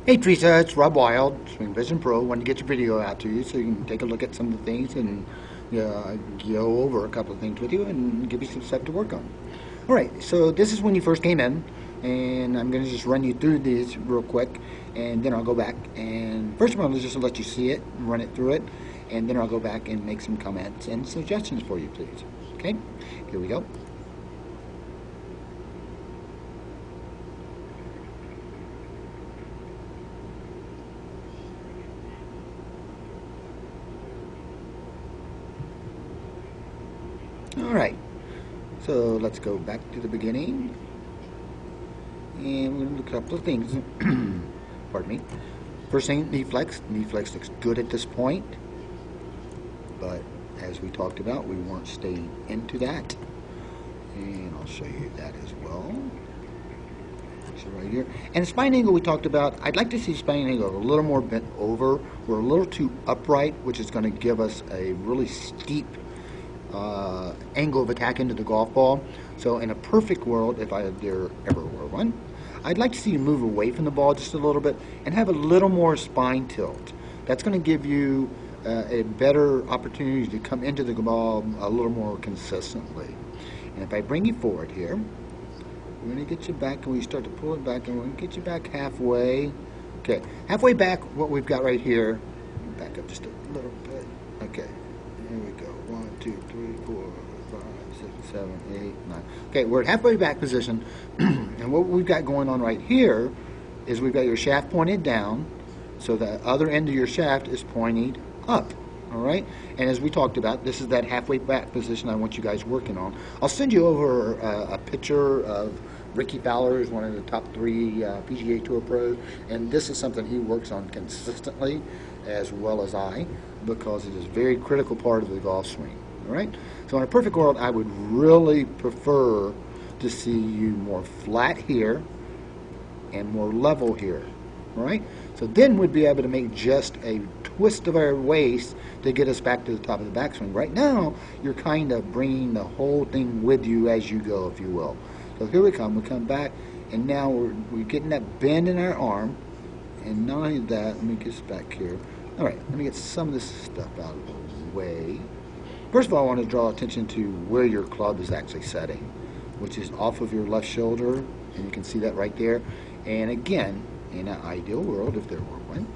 Hey Teresa, it's Rob Wild, Swing Vision Pro. Wanted to get your video out to you so you can take a look at some of the things and go over a couple of things with you and give you some stuff to work on. Alright, so this is when you first came in, and I'm going to just run you through these real quick, and then I'll go back and first of all, I'll just let you see it, run it through it, and then I'll go back and make some comments and suggestions for you, please. Okay, here we go. Alright, so let's go back to the beginning, and we're going to look at a couple of things. Pardon me. First thing, knee flex. Knee flex looks good at this point, but as we talked about, we weren't staying into that, and I'll show you that as well. So right here, and the spine angle we talked about, I'd like to see spine angle a little more bent over. We're a little too upright, which is going to give us a really steep angle of attack into the golf ball. So in a perfect world, if there ever were one, I'd like to see you move away from the ball just a little bit and have a little more spine tilt. That's going to give you a better opportunity to come into the ball a little more consistently. And if I bring you forward here, we're going to get you back, and we start to pull it back, and we're going to get you back halfway. Okay, halfway back, what we've got right here, back up just a little bit. Okay, here we go. 1, 2, 3, 4, 5, 6, 7, 8, 9. Okay, we're at halfway back position, and what we've got going on right here is we've got your shaft pointed down, so the other end of your shaft is pointing up. All right, and as we talked about, this is that halfway back position I want you guys working on. I'll send you over a picture of Ricky Fowler, who's one of the top 3 PGA Tour pros, and this is something he works on consistently, as well as I, because it is a very critical part of the golf swing. All right, so in a perfect world, I would really prefer to see you more flat here and more level here. All right, so then we'd be able to make just a twist of our waist to get us back to the top of the backswing. Right now, you're kind of bringing the whole thing with you as you go, if you will. So here we come back, and now we're getting that bend in our arm, and not only that, let me get this back here. All right, let me get some of this stuff out of the way. First of all, I want to draw attention to where your club is actually setting, which is off of your left shoulder, and you can see that right there. And again, in an ideal world, if there were one,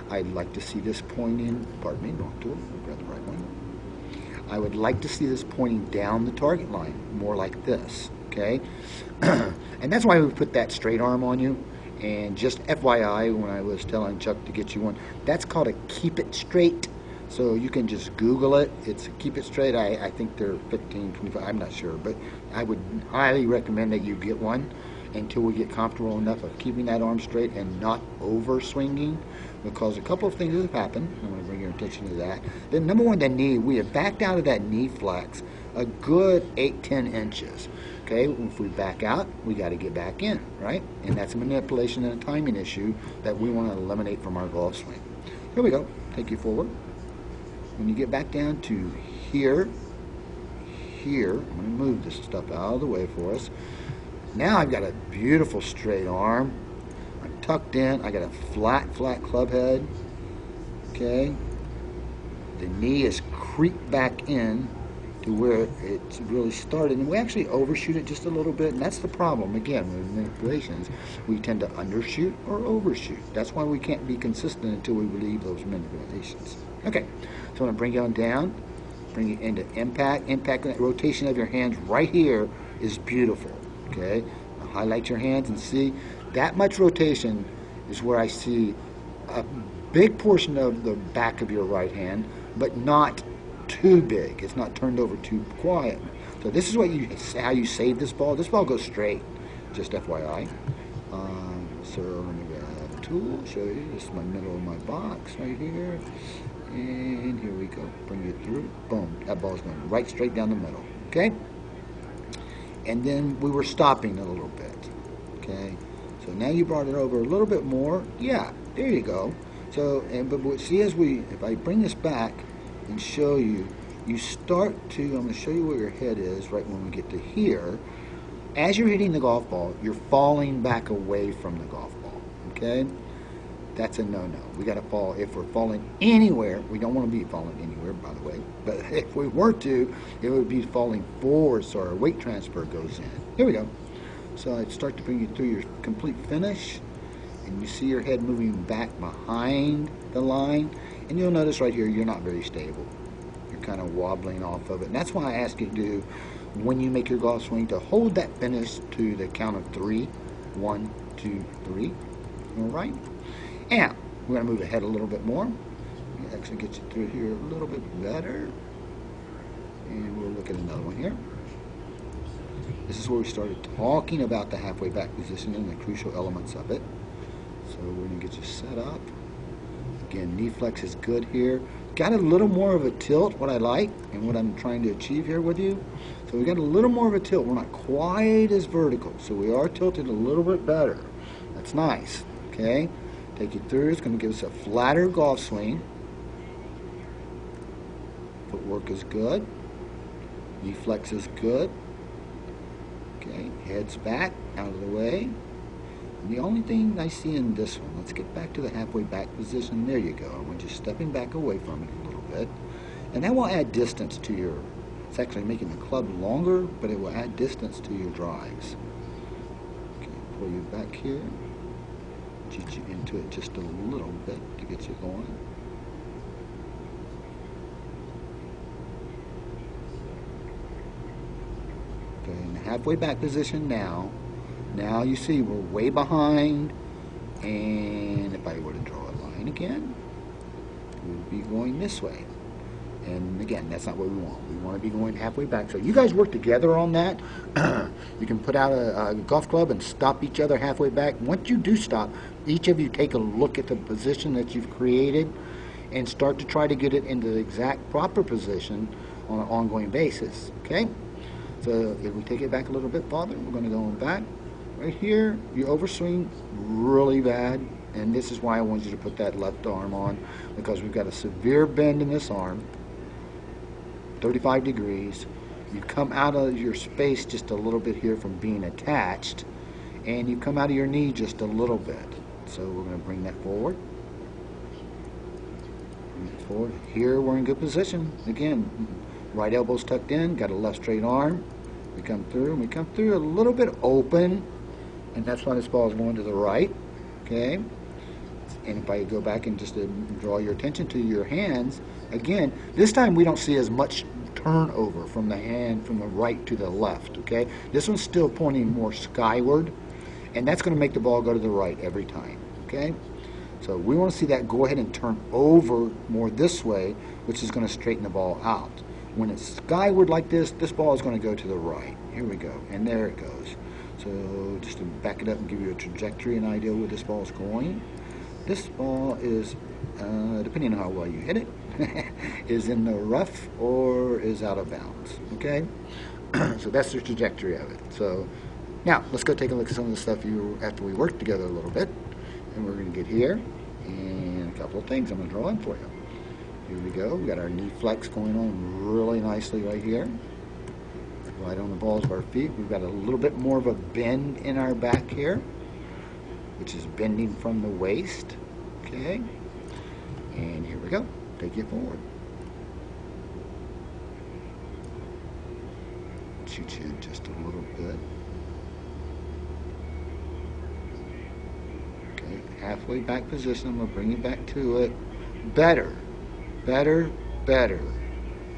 I'd like to see this pointing, pardon me, don't do it, I'll grab the right one. I would like to see this pointing down the target line, more like this, okay? And that's why we put that straight arm on you. And just FYI, when I was telling Chuck to get you one, that's called a keep it straight. So you can just Google it. It's a keep it straight. I think they're 15, 25, I'm not sure. But I would highly recommend that you get one until we get comfortable enough of keeping that arm straight and not over swinging, because a couple of things have happened. I'm going to bring your attention to that. Then number one, the knee. We have backed out of that knee flex a good 8-10 inches. Okay, if we back out, we got to get back in, right? And that's a manipulation and a timing issue that we want to eliminate from our golf swing. Here we go. Take you forward. When you get back down to here, I'm going to move this stuff out of the way for us. Now I've got a beautiful straight arm. I'm tucked in. I got a flat club head. Okay. The knee is creeped back in to where it's really started, and we actually overshoot it just a little bit, and that's the problem. Again, with manipulations, we tend to undershoot or overshoot. That's why we can't be consistent until we relieve those manipulations. Okay, so I'm going to bring you on down, bring you into impact. Impact, that rotation of your hands right here is beautiful. Okay, now highlight your hands and see that much rotation is where I see a big portion of the back of your right hand, but not too big. It's not turned over too quiet. So this is how you save this ball. This ball goes straight, just FYI. So let me grab a tool, show you. This is my middle of my box right here. And here we go. Bring it through. Boom. That ball's going right straight down the middle. Okay? And then we were stopping a little bit. Okay? So now you brought it over a little bit more. Yeah, there you go. So, but see, if I bring this back and show you, you start to, I'm going to show you where your head is right when we get to here. As you're hitting the golf ball, you're falling back away from the golf ball, okay? that's a no-no. We got to fall, if we're falling anywhere, we don't want to be falling anywhere, by the way, but if we were to, it would be falling forward, so our weight transfer goes in. Here we go. So I'd start to bring you through your complete finish, and you see your head moving back behind the line, and you'll notice right here you're not very stable. You're kind of wobbling off of it, and that's why I ask you to do, when you make your golf swing, to hold that finish to the count of 3. 1, 2, 3. All right? And we're going to move ahead a little bit more. Actually get you through here a little bit better. And we'll look at another one here. This is where we started talking about the halfway back position and the crucial elements of it. So we're going to get you set up. Again, knee flex is good here. Got a little more of a tilt, what I like, and what I'm trying to achieve here with you. So we got a little more of a tilt. We're not quite as vertical, so we are tilted a little bit better. That's nice, okay? Take you through. It's going to give us a flatter golf swing. Footwork is good. Knee flex is good. Okay, head's back, out of the way. And the only thing I see in this one, let's get back to the halfway back position. There you go. I want you stepping back away from it a little bit. And that will add distance to your, it's actually making the club longer, but it will add distance to your drives. Okay, pull you back here. Cheat you into it just a little bit to get you going. Okay, in the halfway back position now. Now you see we're way behind, and if I were to draw a line again, we would be going this way. And again, that's not what we want. We want to be going halfway back. So you guys work together on that. You can put out a golf club and stop each other halfway back. Once you do stop, each of you take a look at the position that you've created and start to try to get it into the exact proper position on an ongoing basis. Okay? So if we take it back a little bit farther, we're going to go back. Right here, you overswing really bad, and this is why I want you to put that left arm on, because we've got a severe bend in this arm, 35 degrees. You come out of your space just a little bit here from being attached, and you come out of your knee just a little bit. So we're going to bring that forward. Bring it forward. Here we're in good position. Again, right elbow's tucked in, got a left straight arm. We come through, and we come through a little bit open, and that's why this ball is going to the right, okay? And if I go back and just draw your attention to your hands, again, this time we don't see as much turnover from the hand from the right to the left, okay? This one's still pointing more skyward, and that's going to make the ball go to the right every time, okay? So we want to see that go ahead and turn over more this way, which is going to straighten the ball out. When it's skyward like this ball is going to go to the right. Here we go, and there it goes. So just to back it up and give you a trajectory and idea where this ball is going. This ball is, depending on how well you hit it, is in the rough or is out of bounds, okay? So that's the trajectory of it. So now let's go take a look at some of the stuff after we work together a little bit. And we're going to get here, and a couple of things I'm going to draw in for you. Here we go. We got our knee flex going on really nicely right here. Right on the balls of our feet. We've got a little bit more of a bend in our back here, which is bending from the waist. Okay. And here we go. Take it forward. Shoot you in just a little bit. Okay. Halfway back position. I'm going to bring you back to it. Better. Better, better.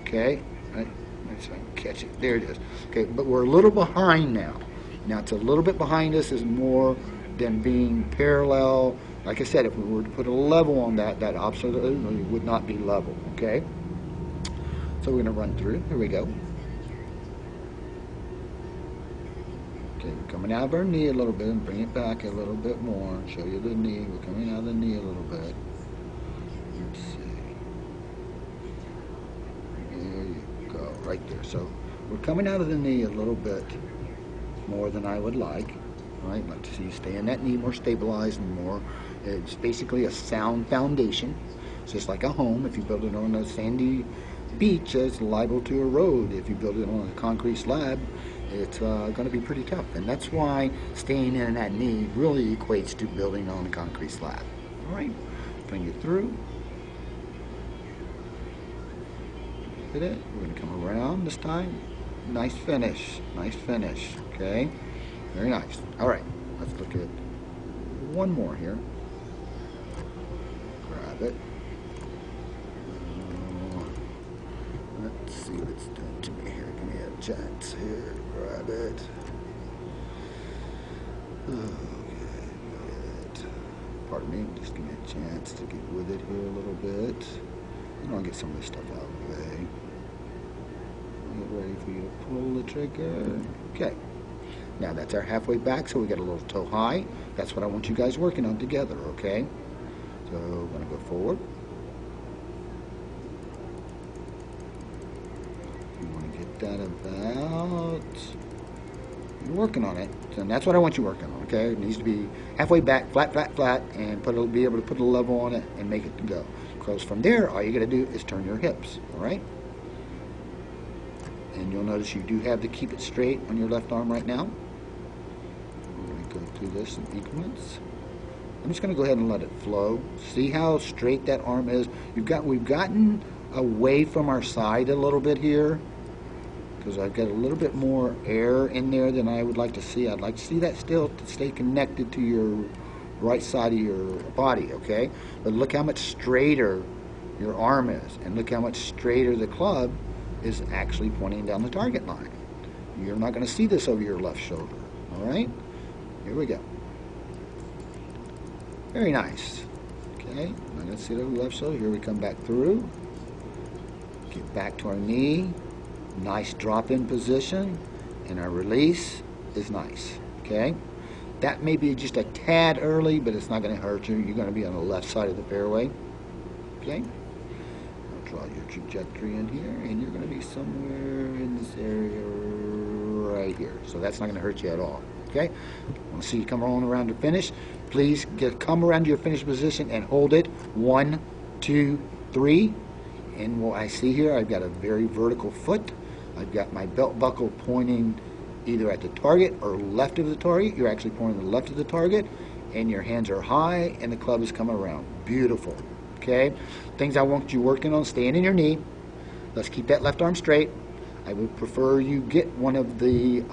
Okay? Right? Let's see if I can catch it. There it is. Okay, but we're a little behind now. Now it's a little bit behind us is more than being parallel. Like I said, if we were to put a level on that, that absolutely would not be level. Okay? So we're going to run through. Here we go. Okay, we're coming out of our knee a little bit and bring it back a little bit more. Show you the knee. We're coming out of the knee a little bit. Let's see. Right there. So we're coming out of the knee a little bit more than I would like. Right? Like to see you stay in that knee more stabilized and more. It's basically a sound foundation. It's just like a home. If you build it on a sandy beach, it's liable to erode. If you build it on a concrete slab, it's going to be pretty tough. And that's why staying in that knee really equates to building on a concrete slab. All right, bring it through. Look at it. We're going to come around this time. Nice finish. Nice finish. Okay. Very nice. All right. Let's look at one more here. Grab it. Let's see what it's doing to me here. Give me a chance here. Grab it. Okay. Good. Pardon me. Just give me a chance to get with it here a little bit. And I'll get some of this stuff out of the way. Get ready for you to pull the trigger. Okay. Now that's our halfway back, so we got a little toe high. That's what I want you guys working on together, okay? So we're going to go forward. You want to get that about... You're working on it, and that's what I want you working on, okay? It needs to be halfway back, flat, flat, flat, and be able to put a level on it and make it go. Because from there, all you got to do is turn your hips, all right? And you'll notice you do have to keep it straight on your left arm right now. We're going to go through this in increments. I'm just going to go ahead and let it flow. See how straight that arm is? We've gotten away from our side a little bit here, because I've got a little bit more air in there than I would like to see. I'd like to see that still to stay connected to your right side of your body, okay? But look how much straighter your arm is, and look how much straighter the club is actually pointing down the target line. You're not going to see this over your left shoulder, all right? Here we go. Very nice. Okay, now let's see the left shoulder. Here we come back through. Get back to our knee. Nice drop-in position, and our release is nice, okay? That may be just a tad early, but it's not going to hurt you. You're going to be on the left side of the fairway, okay? I'll draw your trajectory in here, and you're going to be somewhere in this area right here. So that's not going to hurt you at all, okay? I want to see you come on around to finish. Please come around to your finish position and hold it. 1, 2, 3. And what I see here, I've got a very vertical foot. I've got my belt buckle pointing either at the target or left of the target. You're actually pointing to the left of the target, and your hands are high, and the club is coming around. Beautiful. Okay? Things I want you working on, staying in your knee. Let's keep that left arm straight. I would prefer you get one of the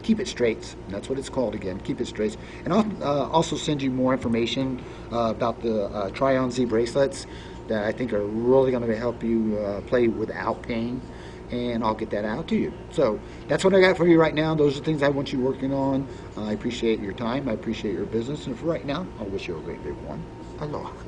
keep it straights. That's what it's called again, keep it straights. And I'll also send you more information about the Try-On-Z bracelets that I think are really going to help you play without pain, and I'll get that out to you. So that's what I got for you right now. Those are things I want you working on. I appreciate your time. I appreciate your business. And for right now, I wish you a great big one. Aloha.